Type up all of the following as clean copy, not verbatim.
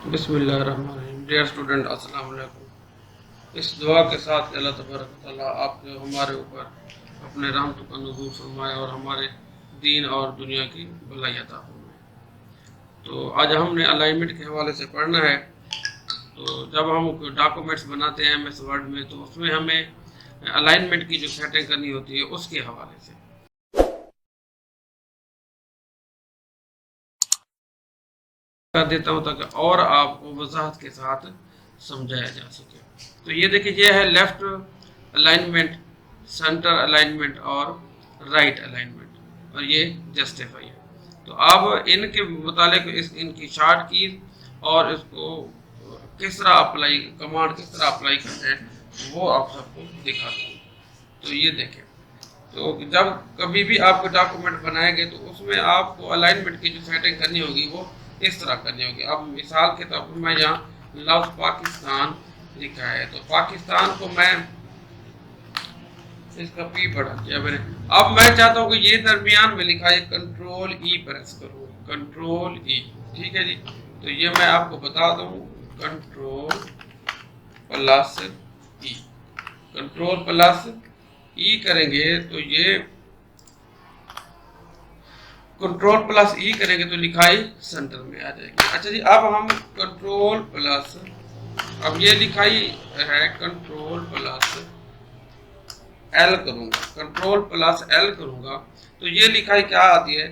बिस्मिल्लाहिर्रहमानिर्रहीम। Dear student, अस्सलाम वालेकुम। इस दुआ के साथ कि अल्लाह तबारक व तआला आपके हमारे ऊपर अपने रहमत का नुज़ूल फरमाए और हमारे दीन और दुनिया की भलाई अता फरमाए। तो आज हमने अलाइनमेंट के हवाले से पढ़ना है। तो जब हम डॉक्यूमेंट्स बनाते हैं एमएस वर्ड में, तो उसमें हमें अलाइनमेंट की जो सेटिंग करनी होती है उसके हवाले से कर देता हूँ ताकि और आपको वजाहत के साथ समझाया जा सके। तो ये देखिए, ये है लेफ्ट अलाइनमेंट, सेंटर अलाइनमेंट और राइट अलाइनमेंट, और ये जस्टिफाई है। तो अब इनके मुतालिक इनकी शार्ट की और इसको किस तरह अप्लाई, कमांड किस तरह अप्लाई करते हैं वो आप सबको दिखाता हूँ। तो ये देखें, तो जब कभी भी आप डॉक्यूमेंट बनाएंगे तो उसमें आपको अलाइनमेंट की जो सेटिंग करनी होगी वो इस तरह करनी होगी। अब मिसाल के तौर पर मैं यहाँ लव पाकिस्तान लिखा है, तो पाकिस्तान को मैं इसका पी बढ़ा दिया मैंने। अब मैं चाहता हूँ कि ये दरमियान में लिखा है, कंट्रोल ई प्रेस करूँ, कंट्रोल ई। ठीक है जी, तो ये मैं आपको बता दूँ, कंट्रोल प्लस ई, कंट्रोल प्लस ई करेंगे तो ये कंट्रोल प्लस ई करेंगे तो लिखाई सेंटर में आ जाएगी। अच्छा जी, अब हम कंट्रोल प्लस, अब ये लिखाई है कंट्रोल प्लस एल करूंगा, कंट्रोल प्लस एल करूंगा तो ये लिखाई क्या आती है,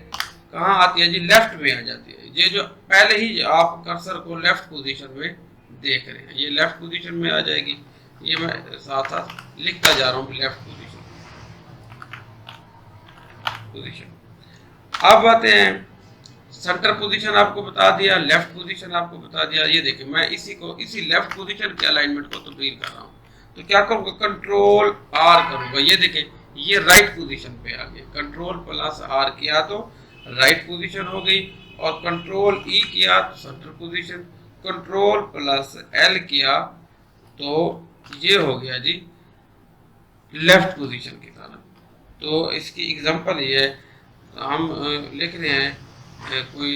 कहाँ आती है जी, लेफ्ट में आ जाती है। ये जो पहले ही आप कर्सर को लेफ्ट पोजीशन में देख रहे हैं, ये लेफ्ट पोजीशन में आ जाएगी। ये मैं साथ साथ लिखता जा रहा हूँ, लेफ्ट पोजीशन। अब आते हैं सेंटर पोजीशन, आपको बता दिया, लेफ्ट पोजीशन आपको बता दिया। ये देखिए, मैं इसी लेफ्ट पोजीशन के अलाइनमेंट को तब्दील कर रहा हूँ। तो क्या करूँगा, कंट्रोल आर करूँगा। ये देखिए, ये राइट पोजीशन पे आ गया। कंट्रोल प्लस आर किया तो राइट पोजीशन हो गई, और कंट्रोल ई किया तो centre position, control plus L किया तो ये हो गया जी लेफ्ट पोजीशन की तरफ। तो इसकी एग्जांपल ये है, हम लिख रहे हैं कोई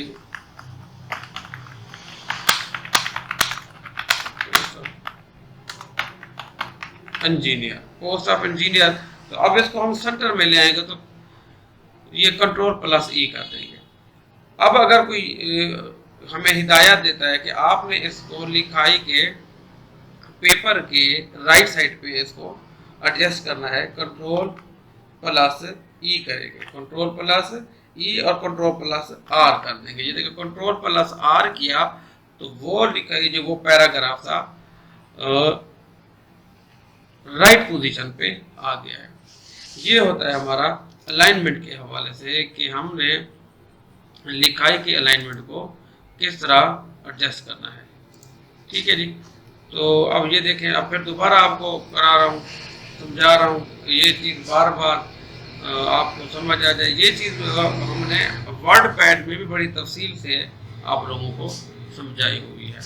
इंजीनियर, पोस्ट ऑफ इंजीनियर। तो अब इसको हम सेंटर में ले आएंगे तो ये कंट्रोल प्लस ई कर देंगे। अब अगर कोई हमें हिदायत देता है कि आपने इसको लिखाई के पेपर के राइट साइड पे इसको एडजस्ट करना है, कंट्रोल प्लस ई करेंगे, कंट्रोल प्लस ई और कंट्रोल प्लस आर कर देंगे। ये देखिए, कंट्रोल प्लस आर किया तो वो लिखाई जो वो पैराग्राफ था राइट पोजीशन पे आ गया है। ये होता है हमारा अलाइनमेंट के हवाले से कि हमने लिखाई के अलाइनमेंट को किस तरह एडजस्ट करना है। ठीक है जी, तो अब ये देखें, अब फिर दोबारा आपको करा रहा हूँ, समझा रहा हूँ कि ये चीज़ बार बार आपको समझ आ जाए। ये चीज़ हमने वर्ड पैड में भी बड़ी तफसील से आप लोगों को समझाई हुई है।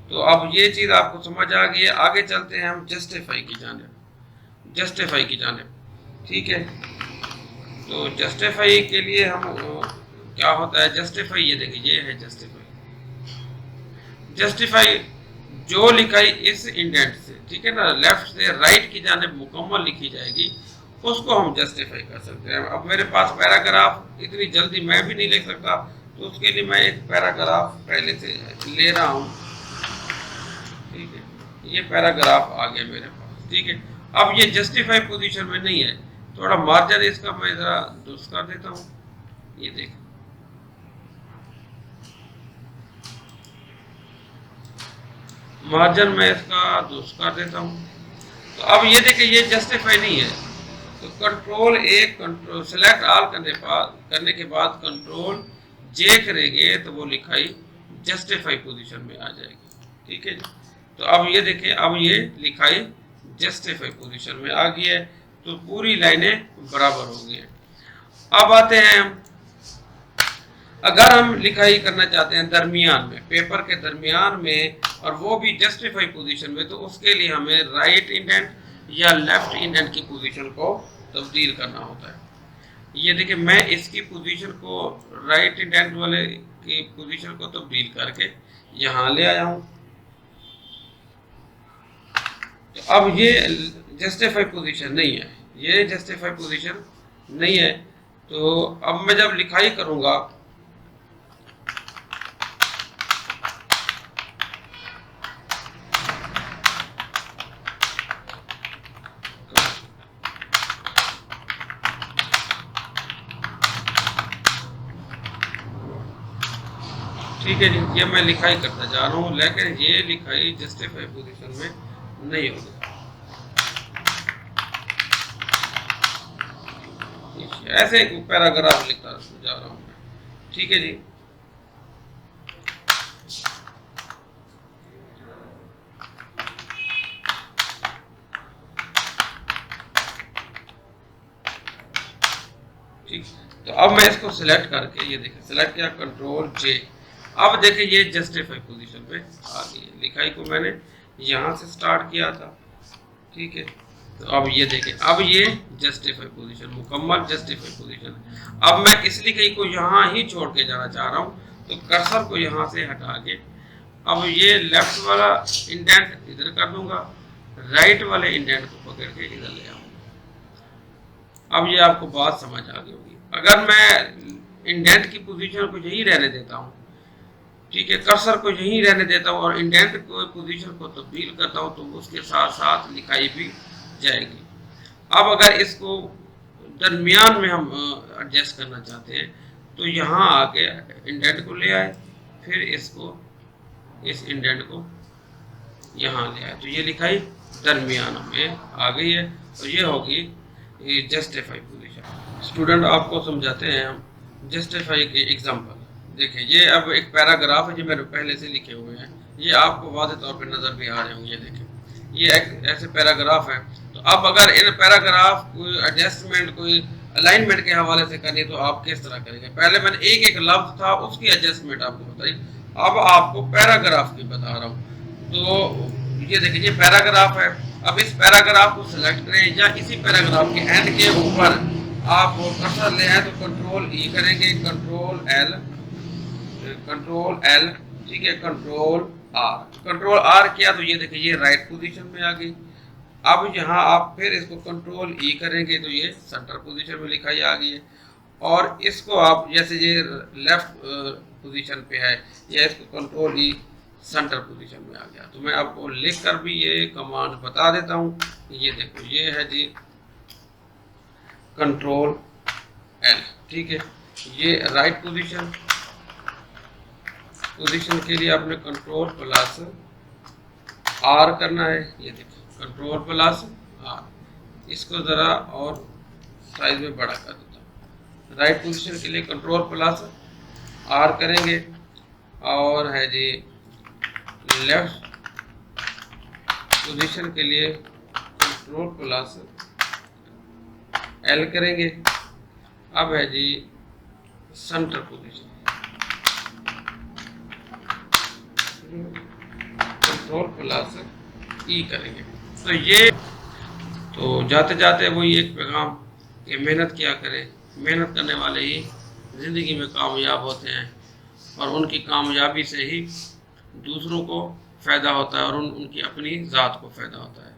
तो अब ये चीज़ आपको समझ आ गई है। आगे चलते हैं हम जस्टिफाई की जानिब, जस्टिफाई की जानिब। ठीक है, तो जस्टिफाई के लिए हम क्या होता है, जस्टिफाई, ये देखिए ये है जस्टिफाई। जस्टिफाई जो लिखाई इस इंडेंट से, ठीक है ना, लेफ्ट से राइट की जानिब मुकम्मल लिखी जाएगी, उसको हम जस्टिफाई कर सकते हैं। अब मेरे पास पैराग्राफ इतनी जल्दी मैं भी नहीं लिख सकता, तो उसके लिए मैं एक पैराग्राफ पहले से ले रहा हूँ। ठीक है, ये पैराग्राफ आ गया मेरे पास। ठीक है, अब ये जस्टिफाई पोजीशन में नहीं है, थोड़ा मार्जिन इसका मैं ज़रा दुरुस्त कर देता हूँ। ये देख, मार्जिन में इसका दुरुस्त कर देता हूँ। तो अब ये देखिए, ये जस्टिफाई नहीं है, तो कंट्रोल ए, कंट्रोल सेलेक्ट ऑल करने के बाद कंट्रोल जे करेंगे तो वो लिखाई जस्टिफाई पोजीशन में आ जाएगी। ठीक है जी, तो अब ये देखिए, अब ये लिखाई जस्टिफाई पोजीशन में आ गई है, तो पूरी लाइनें बराबर हो गई हैं। अब आते हैं हम, अगर हम लिखाई करना चाहते हैं दरमियान में, पेपर के दरमियान में, और वो भी जस्टिफाई पोजीशन में, तो उसके लिए हमें राइट इंडेंट या लेफ्ट इंडेंट की पोजीशन को तब्दील करना होता है। ये देखिए, मैं इसकी पोजीशन को राइट इंडेंट वाले की पोजीशन को तब्दील करके यहाँ ले आया हूँ। तो अब ये जस्टिफाई पोजीशन नहीं है, ये जस्टिफाई पोजीशन नहीं है। तो अब मैं जब लिखाई करूँगा ठीक है जी, ये मैं लिखाई करता जा रहा हूँ, लेकिन ये लिखाई जस्टिफाई पोजीशन में नहीं होगी। ऐसे एक पैराग्राफ लिखता जा रहा हूँ मैं, ठीक है जी। ठीक, तो अब मैं इसको सिलेक्ट करके, ये देखिए सिलेक्ट किया, कंट्रोल जे। अब देखिए ये जस्टिफाई पोजीशन पे आ गई। लिखाई को मैंने यहाँ से स्टार्ट किया था, ठीक है। तो अब ये देखें, अब ये जस्टिफाई पोजीशन, मुकम्मल जस्टिफाई पोजीशन। अब मैं इस लिखाई को यहाँ ही छोड़ के जाना चाह रहा हूँ, तो कर्सर को यहाँ से हटा के अब ये लेफ्ट वाला इंडेंट इधर कर दूंगा, राइट वाले इंडेंट को पकड़ के इधर ले आऊंगा। अब ये आपको बात समझ आ गई होगी। अगर मैं इंडेंट की पोजीशन को यही रहने देता हूँ, ठीक है, कर्सर को यहीं रहने देता हूँ और इंडेंट को पोजीशन को तब्दील करता हूँ, तो उसके साथ साथ लिखाई भी जाएगी। अब अगर इसको दरमियान में हम एडजस्ट करना चाहते हैं, तो यहाँ आके इंडेंट को ले आए, फिर इसको, इस इंडेंट को यहाँ ले आए, तो ये लिखाई दरमियान में आ गई है। तो ये होगी जस्टिफाई पोजीशन। स्टूडेंट आपको समझाते हैं हम जस्टिफाई के एग्जाम्पल। देखिए ये अब एक पैराग्राफ है जो मेरे पहले से लिखे हुए हैं, ये आपको वाज़ेह तौर पे नज़र भी आ रहे होंगे। देखें ये एक ऐसे पैराग्राफ है। तो अब अगर इन पैराग्राफ कोई एडजस्टमेंट, कोई अलाइनमेंट के हवाले से करनी, तो आप किस तरह करेंगे? पहले मैंने एक एक लफ्ज़ था उसकी एडजस्टमेंट आपको बताई, अब आपको पैराग्राफ की बता रहा हूँ। तो ये देखिए ये पैराग्राफ है। अब इस पैराग्राफ को सिलेक्ट करें या इसी पैराग्राफ के एंड के ऊपर आप कर्सर ले आए, तो कंट्रोल ई करेंगे, कंट्रोल एल, ठीक है, कंट्रोल आर किया, तो ये देखिए ये राइट पोजीशन में आ गई। अब यहाँ आप फिर इसको कंट्रोल ई करेंगे, तो ये सेंटर पोजीशन में लिखाई आ गई है। और इसको आप जैसे ये लेफ्ट पोजीशन पे है, या इसको कंट्रोल ई सेंटर पोजीशन में आ गया। तो मैं आपको लिख कर भी ये कमांड बता देता हूँ। ये देखो ये है जी कंट्रोल एल, ठीक है। ये राइट पोजीशन के लिए आपने कंट्रोल प्लस आर करना है। ये देखो कंट्रोल प्लस आर। इसको ज़रा और साइज में बड़ा कर देता हूँ। राइट पोजीशन के लिए कंट्रोल प्लस आर करेंगे, और है जी लेफ्ट पोजीशन के लिए कंट्रोल प्लस एल करेंगे। अब है जी सेंटर पोजीशन, कंट्रोल प्लस ई करेंगे। तो ये तो जाते जाते वही एक पैगाम कि मेहनत किया करें, मेहनत करने वाले ही ज़िंदगी में कामयाब होते हैं, और उनकी कामयाबी से ही दूसरों को फ़ायदा होता है और उनकी अपनी ज़ात को फ़ायदा होता है।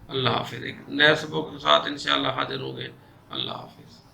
अल्लाह हाफ़िज़। एक नए सबक के साथ इंशाअल्लाह हाजिर होंगे। अल्लाह हाफ़िज़।